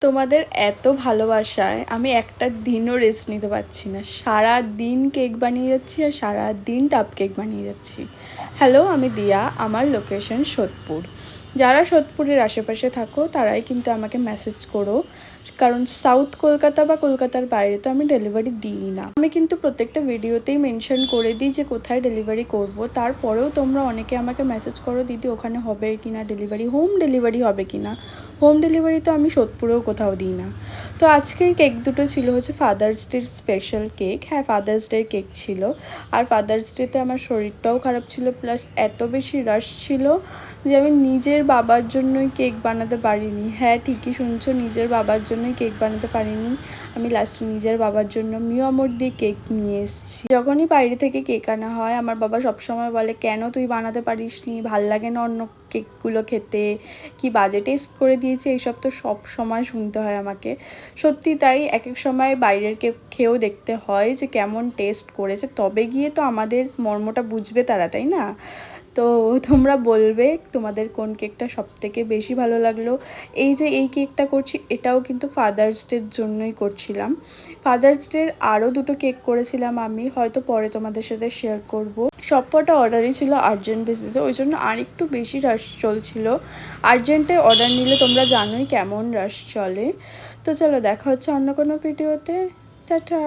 তোমাদের এত ভালোবাসায় আমি একটা দিনও রেস্ট নিতে পারছি না। সারা দিন কেক বানিয়ে যাচ্ছি আর সারা দিন টাপ কেক বানিয়ে যাচ্ছি। হ্যালো, আমি দিয়া, আমার লোকেশন সোদপুর। যারা সোদপুরের আশেপাশে থাকো তারাই কিন্তু আমাকে মেসেজ করো, কারণ সাউথ কলকাতা বা কলকাতার বাইরে তো আমি ডেলিভারি দিই না। আমি কিন্তু প্রত্যেকটা ভিডিওতেই মেনশন করে দিই যে কোথায় ডেলিভারি করব। তারপরেও তোমরা অনেকে আমাকে মেসেজ করো, দিদি ওখানে হবে কিনা ডেলিভারি, হোম ডেলিভারি হবে কিনা। হোম ডেলিভারি তো আমি সোদপুরেও কোথাও দিই না। তো আজকের কেক দুটো ছিল হচ্ছে ফাদার্স ডের স্পেশাল কেক। হ্যাঁ, ফাদার্স ডের কেক ছিল। আর ফাদার্স ডেতে আমার শরীরটাও খারাপ ছিল, প্লাস এত বেশি রাশ ছিল যে আমি নিজের বাবার জন্যই কেক বানাতে পারিনি। হ্যাঁ, ঠিকই শুনছো, নিজের বাবার জন্যই কেক বানাতে পারিনি। আমি লাস্টে নিজের বাবার জন্য মিও আমর দিয়ে কেক নিয়ে এসেছি। যখনই বাইরে থেকে কেক আনা হয় আমার বাবা সবসময় বলে, কেন তুই বানাতে পারিস নি, ভাল লাগে না অন্য কেকগুলো খেতে, কি বাজে টেস্ট করে দিয়েছে, এইসব তো সব সময় শুনতে হয় আমাকে। সত্যি তাই, এক এক সময় বাইরের কেক খেয়েও দেখতে হয় যে কেমন টেস্ট করেছে, তবে গিয়ে তো আমাদের মর্মটা বুঝবে তারা, তাই না? তো তোমরা বলবে তোমাদের কোন কেকটা সবথেকে বেশি ভালো লাগলো। এই যে এই কেকটা করছি এটাও কিন্তু ফাদার্স ডের জন্যই করছিলাম। ফাদার্স ডের আরও দুটো কেক করেছিলাম আমি, হয়তো পরে তোমাদের সাথে শেয়ার করব। সবকটা অর্ডারই ছিল আর্জেন্ট বেসিসে, ওই জন্য আর একটু বেশি রাশ চলছিল। আর্জেন্টে অর্ডার নিলে তোমরা জানোই কেমন রাশ চলে। তো চলো, দেখা হচ্ছে অন্য কোনো ভিডিওতে। টাটা।